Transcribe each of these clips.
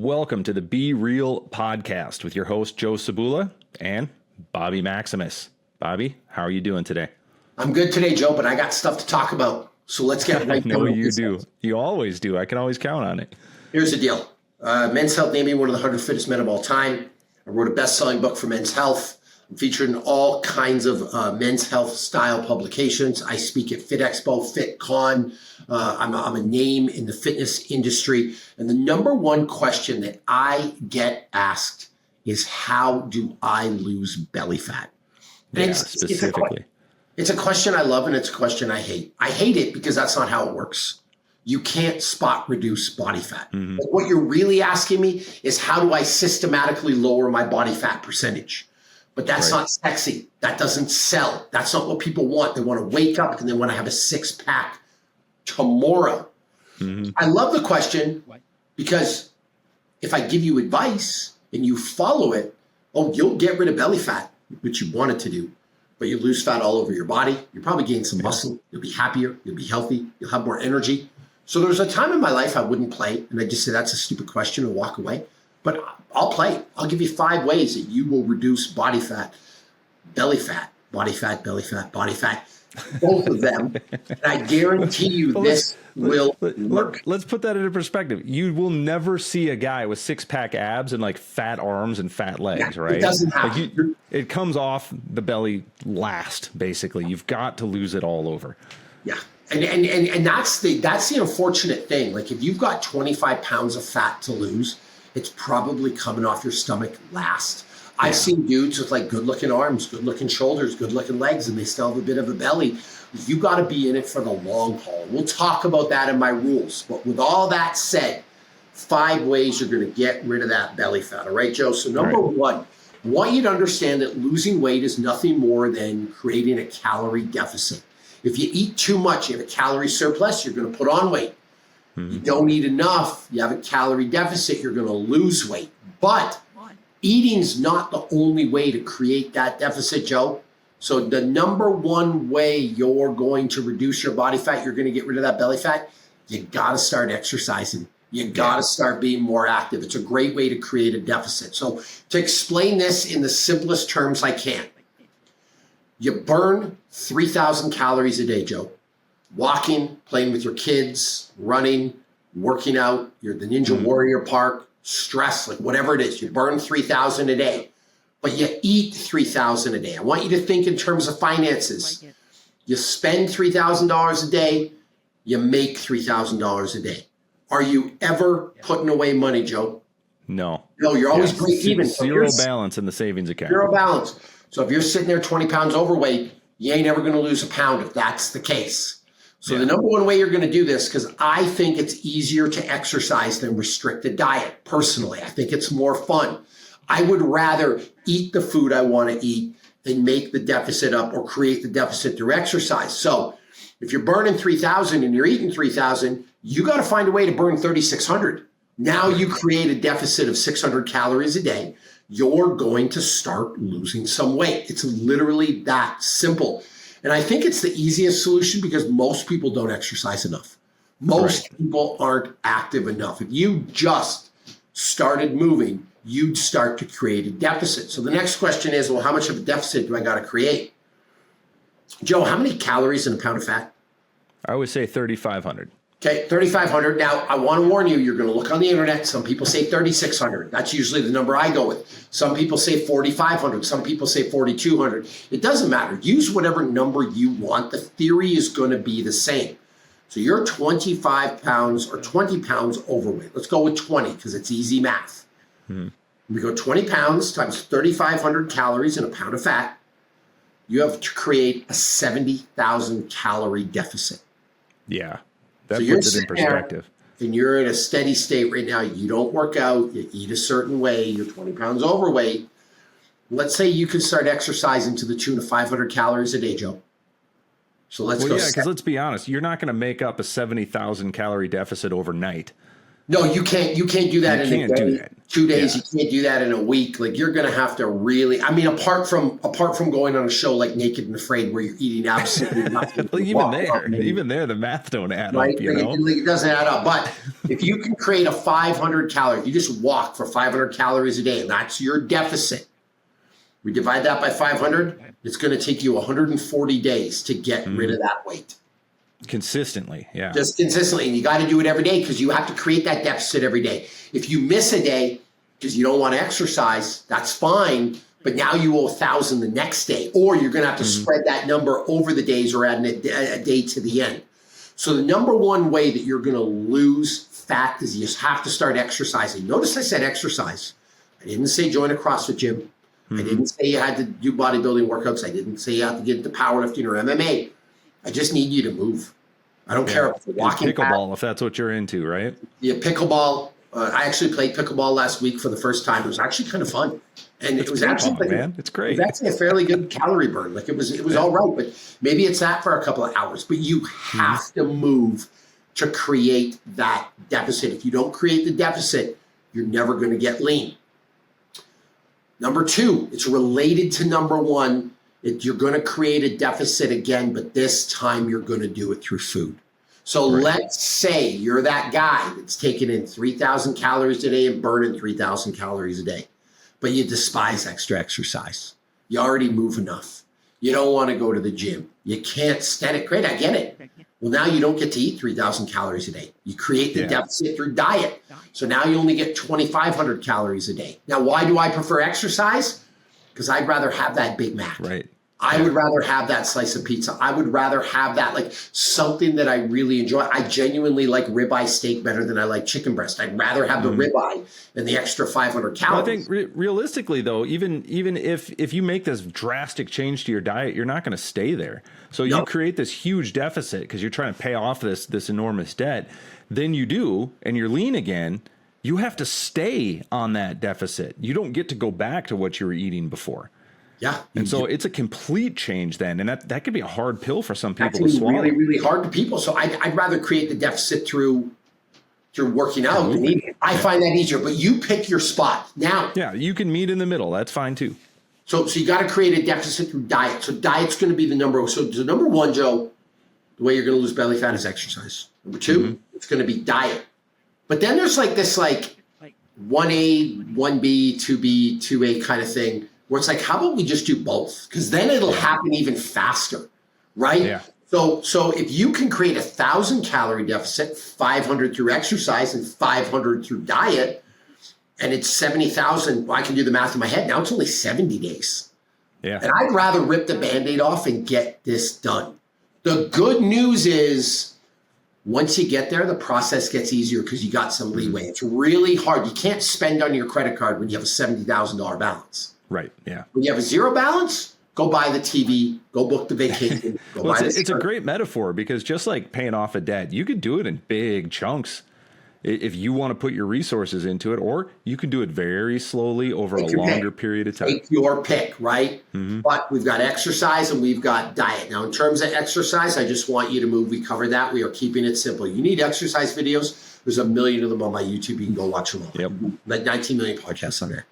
Welcome to the Be Real podcast with your host, Joe Cebula and Bobby Maximus. Bobby, how are you doing today? I'm good today, Joe, but I got stuff to talk about. So let's get right No, you do. You always do. I can always count on it. Here's the deal. Men's Health named me one of the 100 fittest men of all time. I wrote a best-selling book for Men's Health. I'm featured in all kinds of men's health style publications. I speak at Fit Expo, FitCon. I'm a name in the fitness industry. And the number one question that I get asked is, how do I lose belly fat? And specifically. It's a question I love and it's a question I hate. I hate it because that's not how it works. You can't spot reduce body fat. Mm-hmm. But what you're really asking me is, how do I systematically lower my body fat percentage? But that's not sexy. That doesn't sell. That's not what people want. They want to wake up and they want to have a six-pack tomorrow. Mm-hmm. I love the question because if I give you advice and you follow it, you'll get rid of belly fat, which you wanted to do, but you lose fat all over your body. You'll probably gain some muscle. You'll be happier. You'll be healthy. You'll have more energy. So there was a time in my life I wouldn't play, and I just say that's a stupid question and walk away. But I'll play. I'll give you 5 ways that you will reduce body fat, belly fat, body fat, belly fat, body fat, both of them. And I guarantee you this will work. Let's put that into perspective. You will never see a guy with six-pack abs and like fat arms and fat legs, right? It doesn't happen. It comes off the belly last, basically. You've got to lose it all over. Yeah. And that's the unfortunate thing. Like, if you've got 25 pounds of fat to lose, it's probably coming off your stomach last. I've seen dudes with like good looking arms, good looking shoulders, good looking legs, and they still have a bit of a belly. You got to be in it for the long haul. We'll talk about that in my rules. But with all that said, 5 ways you're going to get rid of that belly fat. All right, Joe? So number one, I want you to understand that losing weight is nothing more than creating a calorie deficit. If you eat too much, you have a calorie surplus, you're going to put on weight. You don't eat enough, you have a calorie deficit, you're going to lose weight. But eating's not the only way to create that deficit, Joe. So the number one way you're going to reduce your body fat, you're going to get rid of that belly fat, you got to start exercising. You got to start being more active. It's a great way to create a deficit. So to explain this in the simplest terms I can, you burn 3,000 calories a day, Joe. Walking, playing with your kids, running, working out, you're the Ninja Warrior Park, stress, like whatever it is, you burn 3,000 a day, but you eat 3,000 a day. I want you to think in terms of finances. You spend $3,000 a day, you make $3,000 a day. Are you ever putting away money, Joe? No. No, you're always break even. Zero balance in the savings account. Zero balance. So if you're sitting there 20 pounds overweight, you ain't ever going to lose a pound if that's the case. So the number one way you're going to do this, because I think it's easier to exercise than restrict the diet. Personally, I think it's more fun. I would rather eat the food I want to eat than make the deficit up or create the deficit through exercise. So if you're burning 3,000 and you're eating 3,000, you got to find a way to burn 3,600. Now you create a deficit of 600 calories a day. You're going to start losing some weight. It's literally that simple. And I think it's the easiest solution because most people don't exercise enough. Most people aren't active enough. If you just started moving, you'd start to create a deficit. So the next question is, well, how much of a deficit do I got to create? Joe, how many calories in a pound of fat? I would say 3,500. Okay, 3,500. Now, I want to warn you, you're going to look on the internet. Some people say 3,600. That's usually the number I go with. Some people say 4,500. Some people say 4,200. It doesn't matter. Use whatever number you want. The theory is going to be the same. So you're 25 pounds or 20 pounds overweight. Let's go with 20 because it's easy math. We go 20 pounds times 3,500 calories in a pound of fat. You have to create a 70,000 calorie deficit. Yeah. That puts it in perspective. And you're in a steady state right now. You don't work out. You eat a certain way. You're 20 pounds overweight. Let's say you can start exercising to the tune of 500 calories a day, Joe. So let's go. Yeah, because let's be honest. You're not going to make up a 70,000 calorie deficit overnight. No, you can't. You can't do that. You can't do that. 2 days, you can't do that in a week. Like you're going to have to really, I mean, apart from going on a show like Naked and Afraid where you're eating absolutely nothing. Well, even there, the math don't add right? up, you know? It doesn't add up. But if you can create a 500 calorie, you just walk for 500 calories a day, and that's your deficit. We divide that by 500, it's going to take you 140 days to get rid of that weight. Consistently, yeah. Just consistently. And you got to do it every day because you have to create that deficit every day. If you miss a day because you don't want to exercise, that's fine. But now you owe 1,000 the next day, or you're going to have to spread that number over the days or add a day to the end. So the number one way that you're going to lose fat is you just have to start exercising. Notice I said exercise. I didn't say join a CrossFit gym. I didn't say you had to do bodybuilding workouts. I didn't say you had to get into powerlifting or MMA. I just need you to move. I don't care if you're walking. Pickleball, if that's what you're into, right? Yeah, pickleball. I actually played pickleball last week for the first time. It was actually kind of fun, and it was actually man. It's great. It was actually a fairly good calorie burn. Like it was all right, but maybe it's that for a couple of hours. But you have to move to create that deficit. If you don't create the deficit, you're never going to get lean. Number two, it's related to number one. You're going to create a deficit again, but this time you're going to do it through food. So let's say you're that guy that's taking in 3,000 calories a day and burning 3,000 calories a day, but you despise extra exercise. You already move enough. You don't want to go to the gym. You can't stand it. Great, I get it. Well, now you don't get to eat 3,000 calories a day. You create the deficit through diet. So now you only get 2,500 calories a day. Now, why do I prefer exercise? Because I'd rather have that Big Mac. Right. I would rather have that slice of pizza. I would rather have that, like something that I really enjoy. I genuinely like ribeye steak better than I like chicken breast. I'd rather have the ribeye than the extra 500 calories. Well, I think realistically, though, even if you make this drastic change to your diet, you're not going to stay there. So you create this huge deficit because you're trying to pay off this enormous debt. Then you do, and you're lean again. You have to stay on that deficit. You don't get to go back to what you were eating before. Yeah. And so it's a complete change then. And that could be a hard pill for some people to swallow. Really, really hard to people. So I'd rather create the deficit through working out than eating. I find that easier, but you pick your spot. Now. Yeah, you can meet in the middle. That's fine too. So you got to create a deficit through diet. So diet's going to be the number. So number one, Joe, the way you're going to lose belly fat is exercise. Number two, it's going to be diet. But then there's like this 1A, 1B, 2B, 2A kind of thing. Where it's like, how about we just do both? Because then it'll happen even faster, right? Yeah. So if you can create 1,000 calorie deficit, 500 through exercise and 500 through diet, and it's 70,000, well, I can do the math in my head. Now it's only 70 days. Yeah. And I'd rather rip the Band-Aid off and get this done. The good news is once you get there, the process gets easier because you got some leeway. It's really hard. You can't spend on your credit card when you have a $70,000 balance. Right. Yeah. When you have a zero balance, go buy the TV, go book the vacation. It's a great metaphor because just like paying off a debt, you could do it in big chunks if you want to put your resources into it, or you can do it very slowly over a longer period of time. Take your pick, right? But we've got exercise and we've got diet. Now, in terms of exercise, I just want you to move. We covered that. We are keeping it simple. You need exercise videos. There's 1 million of them on my YouTube. You can go watch them all. Yep. Like 19 million podcasts on there.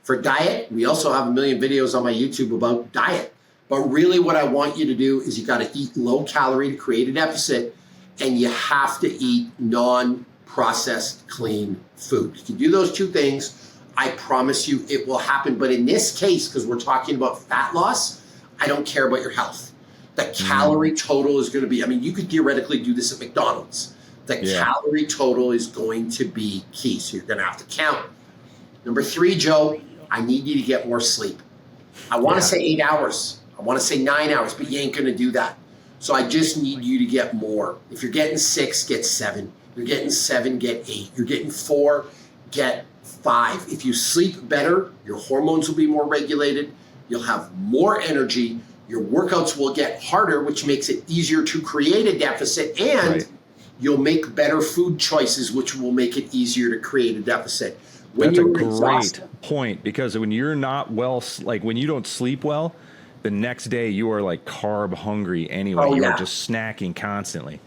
For diet, we also have 1 million videos on my YouTube about diet. But really what I want you to do is you got to eat low calorie to create a deficit, and you have to eat non-processed clean food. If you do those two things, I promise you it will happen. But in this case, because we're talking about fat loss, I don't care about your health. The calorie total is going to be, I mean, you could theoretically do this at McDonald's. The calorie total is going to be key. So you're going to have to count. Number 3, Joe, I need you to get more sleep. I want to say 8 hours. I want to say 9 hours, but you ain't going to do that. So I just need you to get more. If you're getting 6, get 7. You're getting 7, get 8. You're getting 4, get 5. If you sleep better, your hormones will be more regulated. You'll have more energy. Your workouts will get harder, which makes it easier to create a deficit. And you'll make better food choices, which will make it easier to create a deficit. That's a great point, because when you're not well, like when you don't sleep well, the next day you are like carb hungry anyway. You are just snacking constantly.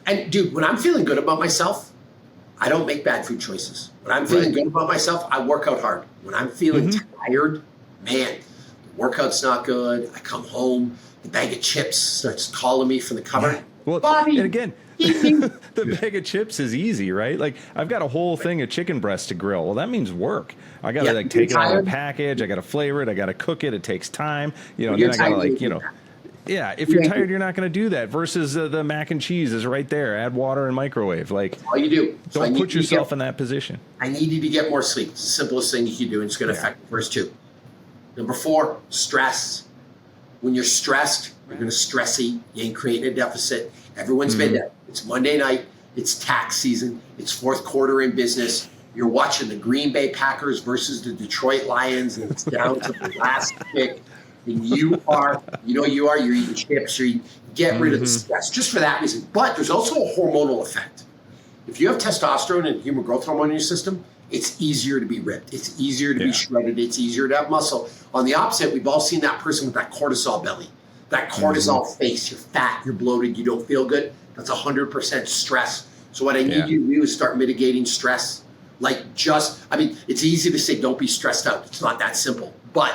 And dude, when I'm feeling good about myself, I don't make bad food choices. When I'm feeling good about myself, I work out hard. When I'm feeling tired, man, the workout's not good. I come home, the bag of chips starts calling me from the cupboard. Well, Bobby, and again, the bag of chips is easy, right? Like I've got a whole thing of chicken breast to grill. Well, that means work. I got to like take it out of the package. I got to flavor it. I got to cook it. It takes time, you know, and then I got to like, you know, if you're tired, you're not going to do that versus the mac and cheese is right there. Add water and microwave. Like all you do. Don't put yourself in that position. I need you to get more sleep. It's the simplest thing you can do, and it's going to affect the first two. Number 4, stress. When you're stressed, you're going to stress eat. You ain't creating a deficit. Everyone's been there. It's Monday night. It's tax season. It's fourth quarter in business. You're watching the Green Bay Packers versus the Detroit Lions, and it's down to the last pick. And you're eating chips. Get rid of the stress just for that reason. But there's also a hormonal effect. If you have testosterone and human growth hormone in your system, it's easier to be ripped. It's easier to be shredded. It's easier to have muscle. On the opposite, we've all seen that person with that cortisol belly, that cortisol face. You're fat, you're bloated, you don't feel good. That's 100% stress. So what I need you to do is start mitigating stress. It's easy to say don't be stressed out. It's not that simple. But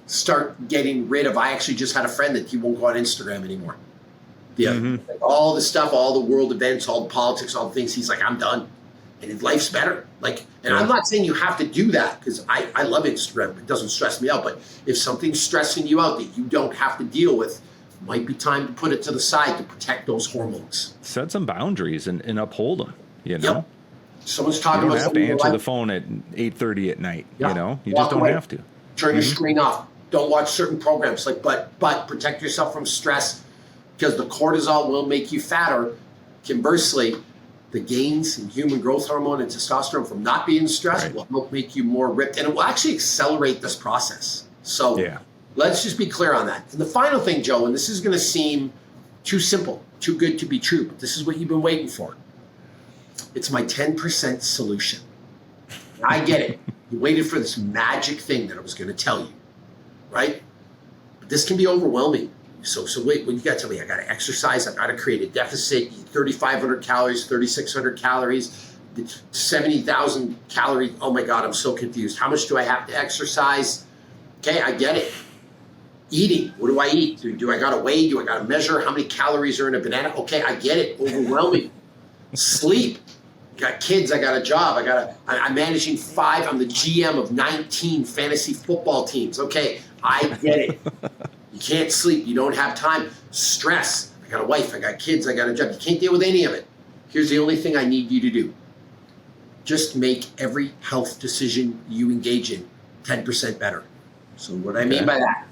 start getting rid of, I actually just had a friend that he won't go on Instagram anymore. Like all the stuff, all the world events, all the politics, all the things, he's like, I'm done. And life's better. I'm not saying you have to do that because I love Instagram. It doesn't stress me out. But if something's stressing you out that you don't have to deal with, it might be time to put it to the side to protect those hormones. Set some boundaries and uphold them, you know? Yep. Someone's talking you don't about have to answer the phone at 8:30 at night, you know? You just don't have to. Turn your screen off. Don't watch certain programs. But protect yourself from stress because the cortisol will make you fatter. Conversely, the gains in human growth hormone and testosterone from not being stressed will help make you more ripped, and it will actually accelerate this process. So let's just be clear on that. And the final thing, Joe, and this is going to seem too simple, too good to be true, but this is what you've been waiting for. It's my 10% solution. I get it. You waited for this magic thing that I was going to tell you, right? But this can be overwhelming. So wait, well, you got to tell me, I got to exercise, I got to create a deficit, 3,500 calories, 3,600 calories, 70,000 calories. Oh my God, I'm so confused. How much do I have to exercise? Okay, I get it. Eating, what do I eat? Do I got to weigh? Do I got to measure? How many calories are in a banana? Okay, I get it. Overwhelming. Sleep. Got kids, I got a job, I'm managing 5, I'm the GM of 19 fantasy football teams. Okay, I get it. You can't sleep, you don't have time. Stress, I got a wife, I got kids, I got a job. You can't deal with any of it. Here's the only thing I need you to do. Just make every health decision you engage in 10% better. So what I mean by that,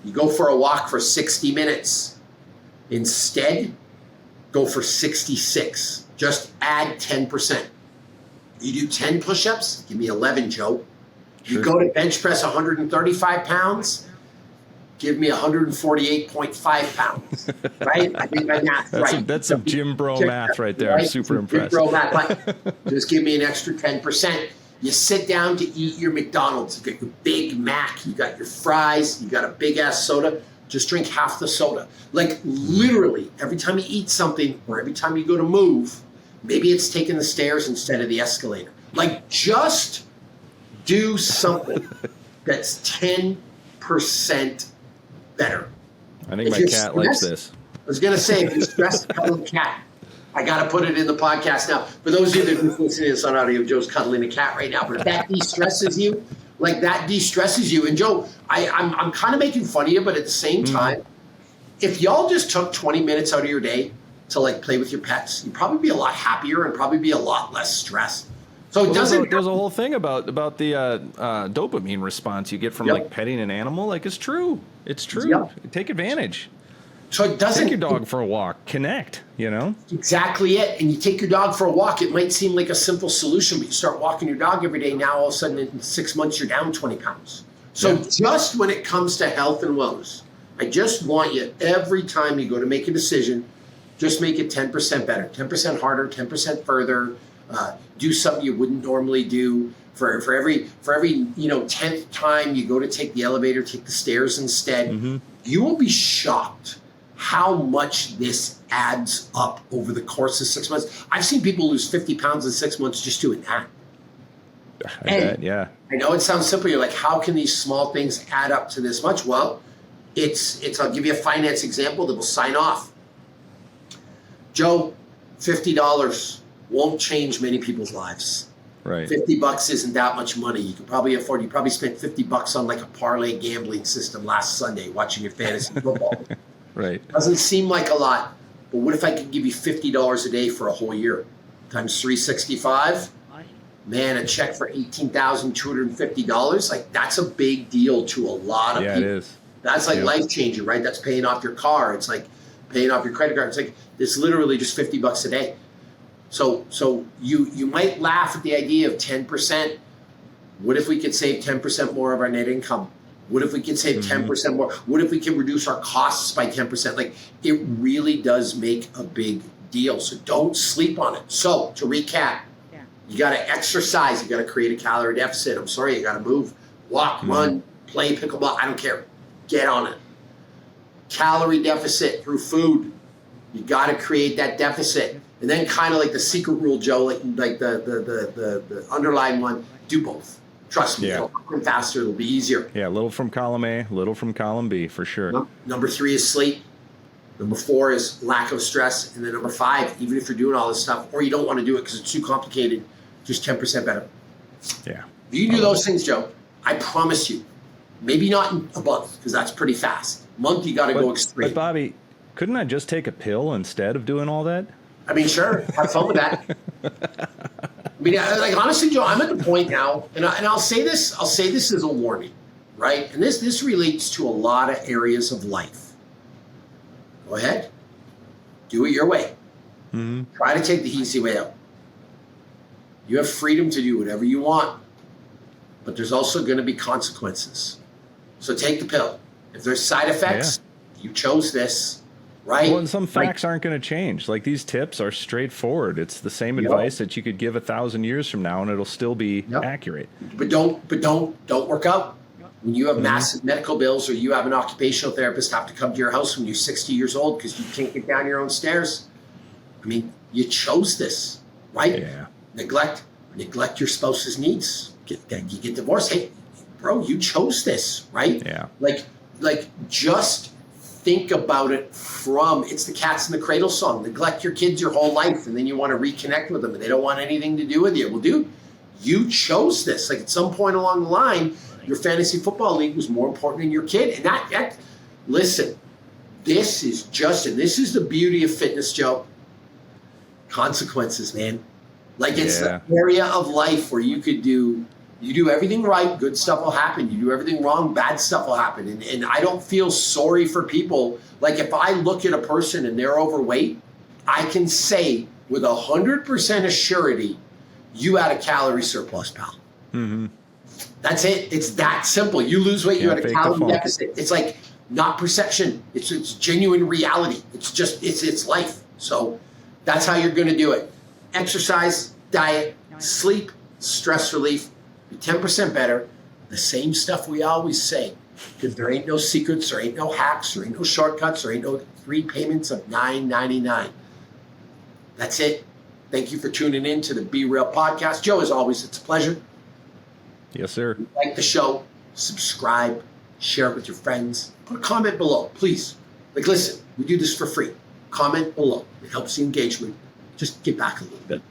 you go for a walk for 60 minutes. Instead, go for 66. Just add 10%. You do 10 push-ups, give me 11, Joe. You go to bench press 135 pounds, give me 148.5 pounds, right? I think my math's right. That's some Jim Bro math right there. Right? I'm super impressed. Jim Bro math. Just give me an extra 10%. You sit down to eat your McDonald's. You got your Big Mac. You got your fries. You got a big-ass soda. Just drink half the soda. Like literally, every time you eat something or every time you go to move, maybe it's taking the stairs instead of the escalator. Like just do something that's 10% better. I think my cat likes this. I was going to say, if you're stressed, cuddle a cat. I got to put it in the podcast now. For those of you that are listening to this on audio, Joe's cuddling a cat right now. But if that de-stresses you, and Joe, I'm kind of making fun of you, but at the same time, if y'all just took 20 minutes out of your day to like play with your pets, you'd probably be a lot happier and probably be a lot less stressed. So there's a whole thing about the dopamine response you get from like petting an animal. Like it's true. Take advantage. So it doesn't take your dog for a walk, connect, you know? Exactly it. And you take your dog for a walk. It might seem like a simple solution, but you start walking your dog every day. Now, all of a sudden, in 6 months, you're down 20 pounds. So just when it comes to health and wellness, I just want you, every time you go to make a decision, just make it 10% better, 10% harder, 10% further. Do something you wouldn't normally do. For every 10th time you go to take the elevator, take the stairs instead, you will be shocked how much this adds up over the course of 6 months. I've seen people lose 50 pounds in 6 months just doing that. I bet, yeah. I know it sounds simple. You're like, how can these small things add up to this much? Well, I'll give you a finance example that will sign off. Joe, $50 won't change many people's lives. Right. $50 isn't that much money. You could probably afford. You probably spent $50 on like a parlay gambling system last Sunday watching your fantasy football. Right. Doesn't seem like a lot, but what if I could give you $50 a day for a whole year, times 365? Man, a check for $18,250. Like that's a big deal to a lot of people. Yeah, it is. That's like life changing, right? That's paying off your car. It's like paying off your credit card. It's like it's literally just $50 a day. So you might laugh at the idea of 10%. What if we could save 10% more of our net income? What if we could save 10% more? What if we can reduce our costs by 10%? Like it really does make a big deal. So don't sleep on it. So to recap, you got to exercise. You got to create a calorie deficit. I'm sorry, you got to move, walk, run, play pickleball. I don't care. Get on it. Calorie deficit through food. You got to create that deficit. And then kind of like the secret rule, Joe, like the underlying one, do both. Trust me, it'll come faster, it'll be easier. Yeah, a little from column A, a little from column B, for sure. Number 3 is sleep. Number 4 is lack of stress. And then number 5, even if you're doing all this stuff, or you don't want to do it because it's too complicated, just 10% better. Yeah. If you do those things, Joe, I promise you, maybe not in a month, because that's pretty fast. A month, you got to go extreme. But Bobby, couldn't I just take a pill instead of doing all that? I mean, sure, have fun with that. I mean, like honestly, Joe, I'm at the point now, and I'll say this as a warning, right? And this relates to a lot of areas of life. Go ahead, do it your way. Try to take the easy way out. You have freedom to do whatever you want, but there's also going to be consequences. So take the pill. If there's side effects, you chose this. Right. Well, and some facts aren't going to change. Like these tips are straightforward. It's the same advice that you could give 1,000 years from now, and it'll still be accurate. But don't work out. When you have massive medical bills, or you have an occupational therapist have to come to your house when you're 60 years old because you can't get down your own stairs. I mean, you chose this, right? Yeah. Neglect your spouse's needs. You get divorced. Hey, bro, you chose this, right? Yeah. Like just think about it from, it's the cats in the cradle song. Neglect your kids your whole life, and then you want to reconnect with them, and they don't want anything to do with you. Well, dude, you chose this. Like at some point along the line, your fantasy football league was more important than your kid. And that listen, this is the beauty of fitness, Joe. Consequences, man. Like it's the area of life where you do everything right, good stuff will happen. You do everything wrong, bad stuff will happen. And I don't feel sorry for people. Like if I look at a person and they're overweight, I can say with 100% assurity, you had a calorie surplus, pal. That's it. It's that simple. You lose weight, you had a calorie deficit. It's like not perception. It's genuine reality. It's life. So that's how you're going to do it. Exercise, diet, sleep, stress relief. Be 10% better. The same stuff we always say. Because there ain't no secrets, there ain't no hacks, there ain't no shortcuts, there ain't no 3 payments of $9.99. That's it. Thank you for tuning in to the Be Real podcast. Joe, as always, it's a pleasure. Yes, sir. If you like the show, subscribe, share it with your friends. Put a comment below, please. Like, listen, we do this for free. Comment below. It helps the engagement. Just get back a little bit.